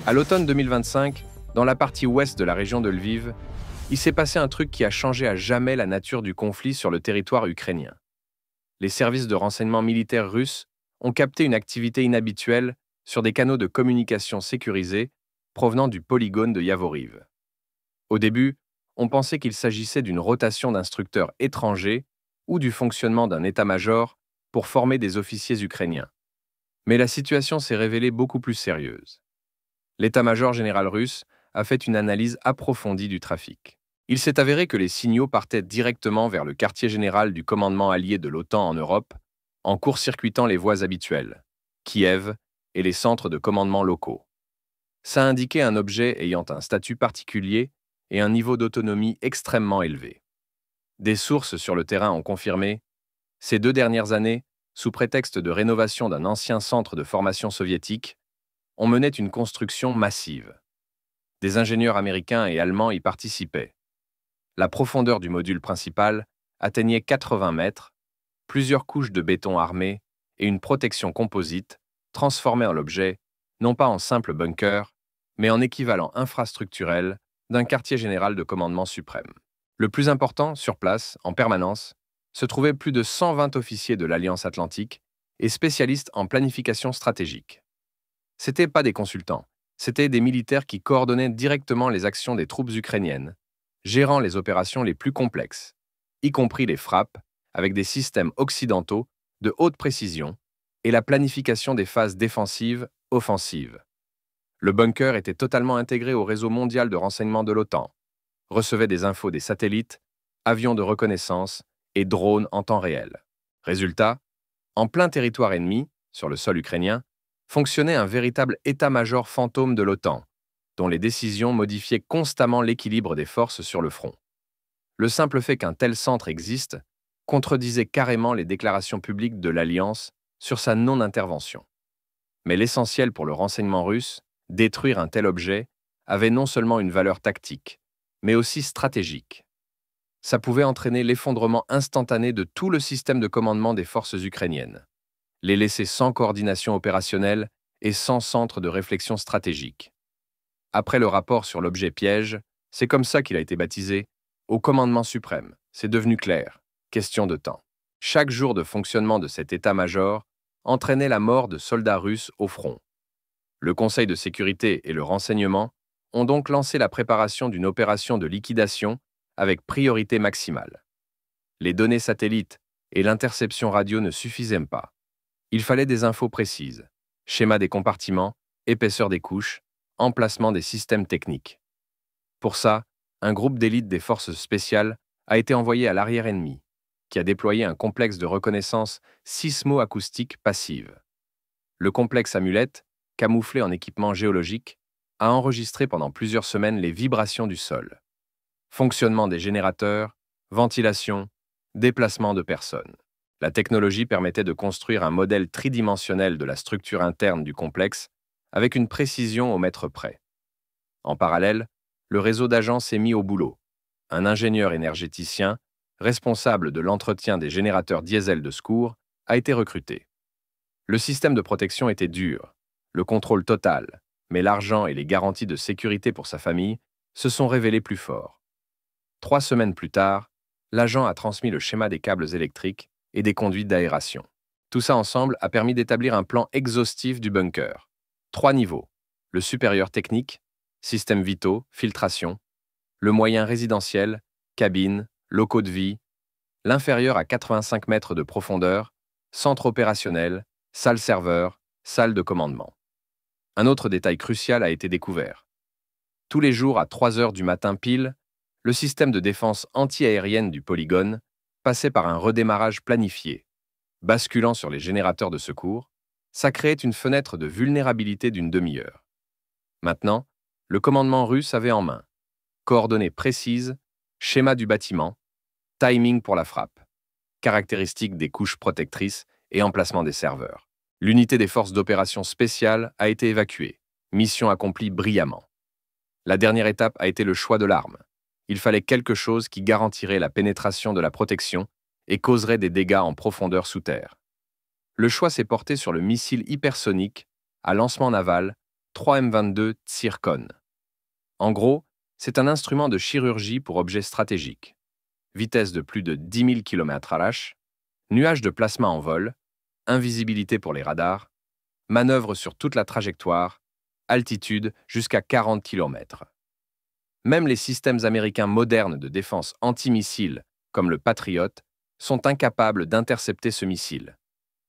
À l'automne 2025, dans la partie ouest de la région de Lviv, il s'est passé un truc qui a changé à jamais la nature du conflit sur le territoire ukrainien. Les services de renseignement militaires russes ont capté une activité inhabituelle sur des canaux de communication sécurisés provenant du polygone de Yavoriv. Au début, on pensait qu'il s'agissait d'une rotation d'instructeurs étrangers ou du fonctionnement d'un état-major pour former des officiers ukrainiens. Mais la situation s'est révélée beaucoup plus sérieuse. L'état-major général russe a fait une analyse approfondie du trafic. Il s'est avéré que les signaux partaient directement vers le quartier général du commandement allié de l'OTAN en Europe, en court-circuitant les voies habituelles, Kiev et les centres de commandement locaux. Ça indiquait un objet ayant un statut particulier et un niveau d'autonomie extrêmement élevé. Des sources sur le terrain ont confirmé, ces 2 dernières années, sous prétexte de rénovation d'un ancien centre de formation soviétique, on menait une construction massive. Des ingénieurs américains et allemands y participaient. La profondeur du module principal atteignait 80 mètres, plusieurs couches de béton armé et une protection composite transformaient l'objet, non pas en simple bunker, mais en équivalent infrastructurel d'un quartier général de commandement suprême. Le plus important, sur place, en permanence, se trouvaient plus de 120 officiers de l'Alliance Atlantique et spécialistes en planification stratégique. C'étaient pas des consultants, c'étaient des militaires qui coordonnaient directement les actions des troupes ukrainiennes, gérant les opérations les plus complexes, y compris les frappes, avec des systèmes occidentaux de haute précision et la planification des phases défensives, offensives. Le bunker était totalement intégré au réseau mondial de renseignement de l'OTAN, recevait des infos des satellites, avions de reconnaissance et drones en temps réel. Résultat, en plein territoire ennemi, sur le sol ukrainien, fonctionnait un véritable état-major fantôme de l'OTAN, dont les décisions modifiaient constamment l'équilibre des forces sur le front. Le simple fait qu'un tel centre existe contredisait carrément les déclarations publiques de l'Alliance sur sa non-intervention. Mais l'essentiel pour le renseignement russe, détruire un tel objet, avait non seulement une valeur tactique, mais aussi stratégique. Ça pouvait entraîner l'effondrement instantané de tout le système de commandement des forces ukrainiennes, les laisser sans coordination opérationnelle et sans centre de réflexion stratégique. Après le rapport sur l'objet piège, c'est comme ça qu'il a été baptisé, au commandement suprême, c'est devenu clair, question de temps. Chaque jour de fonctionnement de cet état-major entraînait la mort de soldats russes au front. Le Conseil de sécurité et le renseignement ont donc lancé la préparation d'une opération de liquidation avec priorité maximale. Les données satellites et l'interception radio ne suffisaient pas. Il fallait des infos précises, schéma des compartiments, épaisseur des couches, emplacement des systèmes techniques. Pour ça, un groupe d'élite des forces spéciales a été envoyé à l'arrière ennemi, qui a déployé un complexe de reconnaissance sismo-acoustique passive. Le complexe Amulette, camouflé en équipement géologique, a enregistré pendant plusieurs semaines les vibrations du sol. Fonctionnement des générateurs, ventilation, déplacement de personnes. La technologie permettait de construire un modèle tridimensionnel de la structure interne du complexe avec une précision au mètre près. En parallèle, le réseau d'agents s'est mis au boulot. Un ingénieur énergéticien, responsable de l'entretien des générateurs diesel de secours, a été recruté. Le système de protection était dur, le contrôle total, mais l'argent et les garanties de sécurité pour sa famille se sont révélés plus forts. 3 semaines plus tard, l'agent a transmis le schéma des câbles électriques et des conduites d'aération. Tout ça ensemble a permis d'établir un plan exhaustif du bunker. 3 niveaux. Le supérieur technique, systèmes vitaux, filtration. Le moyen résidentiel, cabine, locaux de vie. L'inférieur à 85 mètres de profondeur, centre opérationnel, salle serveur, salle de commandement. Un autre détail crucial a été découvert. Tous les jours à 3 heures du matin pile, le système de défense anti-aérienne du polygone passait par un redémarrage planifié. Basculant sur les générateurs de secours, ça créait une fenêtre de vulnérabilité d'une demi-heure. Maintenant, le commandement russe avait en main coordonnées précises, schéma du bâtiment, timing pour la frappe, caractéristiques des couches protectrices et emplacement des serveurs. L'unité des forces d'opération spéciales a été évacuée, mission accomplie brillamment. La dernière étape a été le choix de l'arme. Il fallait quelque chose qui garantirait la pénétration de la protection et causerait des dégâts en profondeur sous terre. Le choix s'est porté sur le missile hypersonique à lancement naval 3M22 Tsircon. En gros, c'est un instrument de chirurgie pour objets stratégiques. Vitesse de plus de 10 000 km/h, nuage de plasma en vol, invisibilité pour les radars, manœuvre sur toute la trajectoire, altitude jusqu'à 40 km. Même les systèmes américains modernes de défense antimissiles, comme le Patriot, sont incapables d'intercepter ce missile,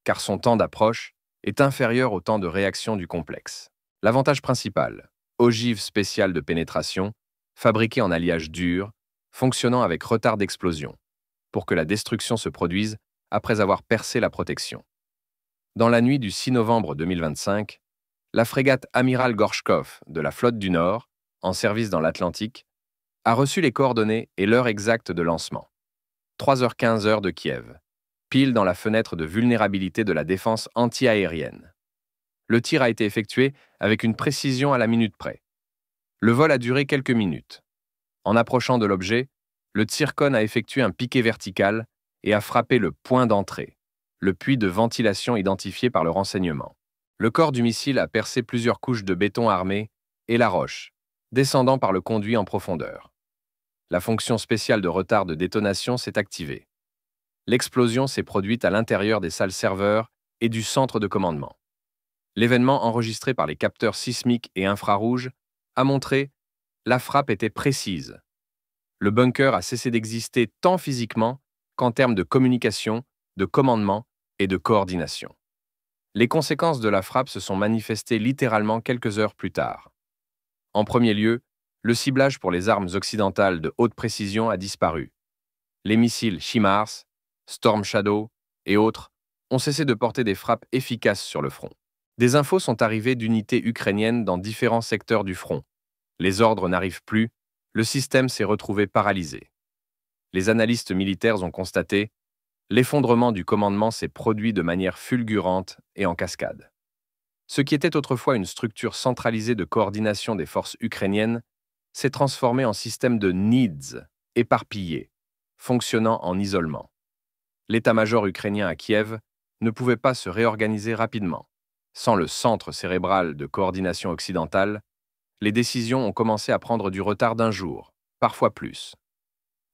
car son temps d'approche est inférieur au temps de réaction du complexe. L'avantage principal, ogive spéciale de pénétration, fabriquée en alliage dur, fonctionnant avec retard d'explosion, pour que la destruction se produise après avoir percé la protection. Dans la nuit du 6 novembre 2025, la frégate Amiral Gorchkov de la Flotte du Nord, en service dans l'Atlantique, a reçu les coordonnées et l'heure exacte de lancement. 3h15 heure de Kiev, pile dans la fenêtre de vulnérabilité de la défense anti-aérienne. Le tir a été effectué avec une précision à la minute près. Le vol a duré quelques minutes. En approchant de l'objet, le Tsircon a effectué un piqué vertical et a frappé le point d'entrée, le puits de ventilation identifié par le renseignement. Le corps du missile a percé plusieurs couches de béton armé et la roche, descendant par le conduit en profondeur. La fonction spéciale de retard de détonation s'est activée. L'explosion s'est produite à l'intérieur des salles serveurs et du centre de commandement. L'événement enregistré par les capteurs sismiques et infrarouges a montré la frappe était précise. Le bunker a cessé d'exister tant physiquement qu'en termes de communication, de commandement et de coordination. Les conséquences de la frappe se sont manifestées littéralement quelques heures plus tard. En premier lieu, le ciblage pour les armes occidentales de haute précision a disparu. Les missiles HIMARS, Storm Shadow et autres ont cessé de porter des frappes efficaces sur le front. Des infos sont arrivées d'unités ukrainiennes dans différents secteurs du front. Les ordres n'arrivent plus, le système s'est retrouvé paralysé. Les analystes militaires ont constaté l'effondrement du commandement s'est produit de manière fulgurante et en cascade. Ce qui était autrefois une structure centralisée de coordination des forces ukrainiennes s'est transformé en système de NEEDS, éparpillé, fonctionnant en isolement. L'état-major ukrainien à Kiev ne pouvait pas se réorganiser rapidement. Sans le centre cérébral de coordination occidentale, les décisions ont commencé à prendre du retard d'un jour, parfois plus.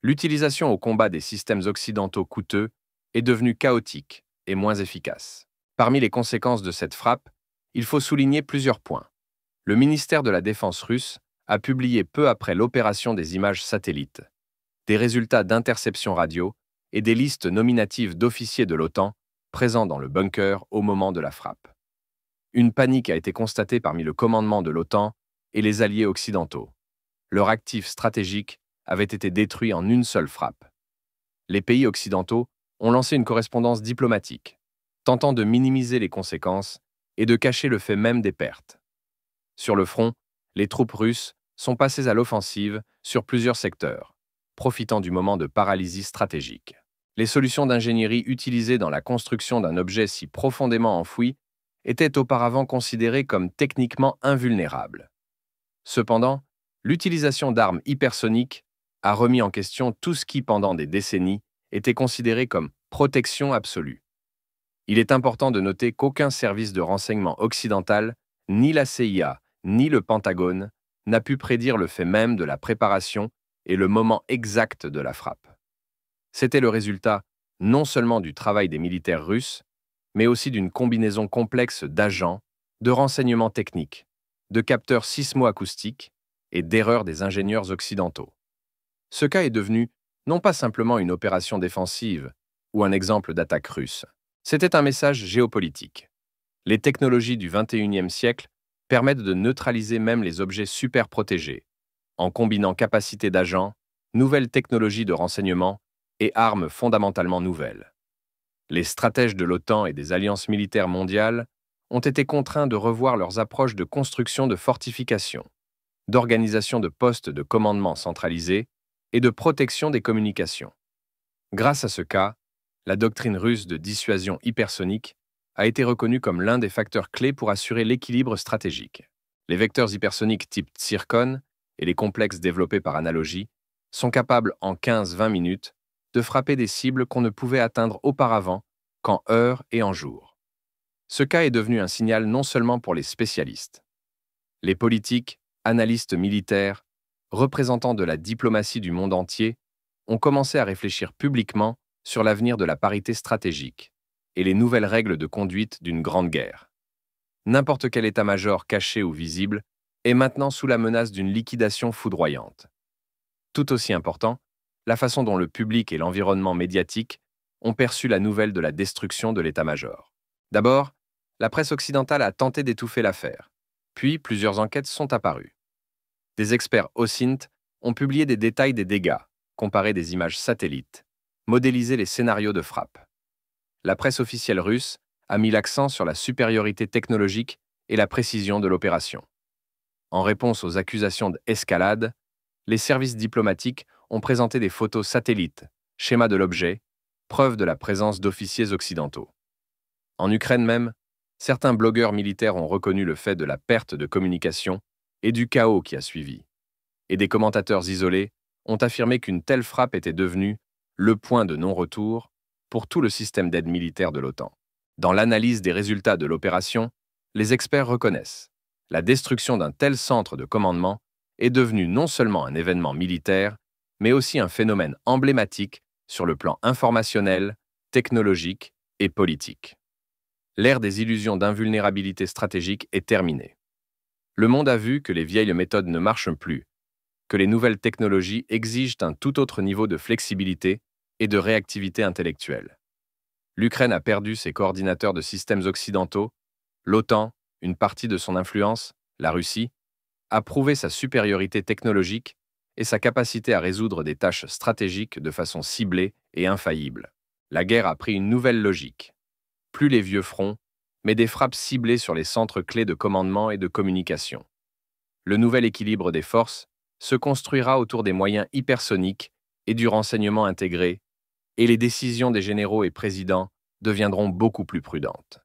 L'utilisation au combat des systèmes occidentaux coûteux est devenue chaotique et moins efficace. Parmi les conséquences de cette frappe, il faut souligner plusieurs points. Le ministère de la Défense russe a publié peu après l'opération des images satellites, des résultats d'interception radio et des listes nominatives d'officiers de l'OTAN présents dans le bunker au moment de la frappe. Une panique a été constatée parmi le commandement de l'OTAN et les alliés occidentaux. Leur actif stratégique avait été détruit en une seule frappe. Les pays occidentaux ont lancé une correspondance diplomatique, tentant de minimiser les conséquences et de cacher le fait même des pertes. Sur le front, les troupes russes sont passées à l'offensive sur plusieurs secteurs, profitant du moment de paralysie stratégique. Les solutions d'ingénierie utilisées dans la construction d'un objet si profondément enfoui étaient auparavant considérées comme techniquement invulnérables. Cependant, l'utilisation d'armes hypersoniques a remis en question tout ce qui, pendant des décennies, était considéré comme protection absolue. Il est important de noter qu'aucun service de renseignement occidental, ni la CIA, ni le Pentagone, n'a pu prédire le fait même de la préparation et le moment exact de la frappe. C'était le résultat non seulement du travail des militaires russes, mais aussi d'une combinaison complexe d'agents, de renseignements techniques, de capteurs sismo-acoustiques et d'erreurs des ingénieurs occidentaux. Ce cas est devenu non pas simplement une opération défensive ou un exemple d'attaque russe. C'était un message géopolitique. Les technologies du XXIe siècle permettent de neutraliser même les objets super protégés, en combinant capacité d'agents, nouvelles technologies de renseignement et armes fondamentalement nouvelles. Les stratèges de l'OTAN et des alliances militaires mondiales ont été contraints de revoir leurs approches de construction de fortifications, d'organisation de postes de commandement centralisés et de protection des communications. Grâce à ce cas, la doctrine russe de dissuasion hypersonique a été reconnue comme l'un des facteurs clés pour assurer l'équilibre stratégique. Les vecteurs hypersoniques type Tsircon et les complexes développés par analogie sont capables en 15-20 minutes de frapper des cibles qu'on ne pouvait atteindre auparavant qu'en heures et en jours. Ce cas est devenu un signal non seulement pour les spécialistes, Les politiques, analystes militaires, représentants de la diplomatie du monde entier ont commencé à réfléchir publiquement sur l'avenir de la parité stratégique et les nouvelles règles de conduite d'une grande guerre. N'importe quel état-major caché ou visible est maintenant sous la menace d'une liquidation foudroyante. Tout aussi important, la façon dont le public et l'environnement médiatique ont perçu la nouvelle de la destruction de l'état-major. D'abord, la presse occidentale a tenté d'étouffer l'affaire. Puis, plusieurs enquêtes sont apparues. Des experts OSINT ont publié des détails des dégâts, comparé des images satellites, modélisé les scénarios de frappe. La presse officielle russe a mis l'accent sur la supériorité technologique et la précision de l'opération. En réponse aux accusations d'escalade, les services diplomatiques ont présenté des photos satellites, schémas de l'objet, preuve de la présence d'officiers occidentaux. En Ukraine même, certains blogueurs militaires ont reconnu le fait de la perte de communication et du chaos qui a suivi. Et des commentateurs isolés ont affirmé qu'une telle frappe était devenue le point de non-retour pour tout le système d'aide militaire de l'OTAN. Dans l'analyse des résultats de l'opération, les experts reconnaissent la destruction d'un tel centre de commandement est devenue non seulement un événement militaire, mais aussi un phénomène emblématique sur le plan informationnel, technologique et politique. L'ère des illusions d'invulnérabilité stratégique est terminée. Le monde a vu que les vieilles méthodes ne marchent plus, que les nouvelles technologies exigent un tout autre niveau de flexibilité et de réactivité intellectuelle. L'Ukraine a perdu ses coordinateurs de systèmes occidentaux, l'OTAN, une partie de son influence, la Russie, a prouvé sa supériorité technologique et sa capacité à résoudre des tâches stratégiques de façon ciblée et infaillible. La guerre a pris une nouvelle logique. Plus les vieux fronts, mais des frappes ciblées sur les centres clés de commandement et de communication. Le nouvel équilibre des forces se construira autour des moyens hypersoniques et du renseignement intégré, et les décisions des généraux et présidents deviendront beaucoup plus prudentes.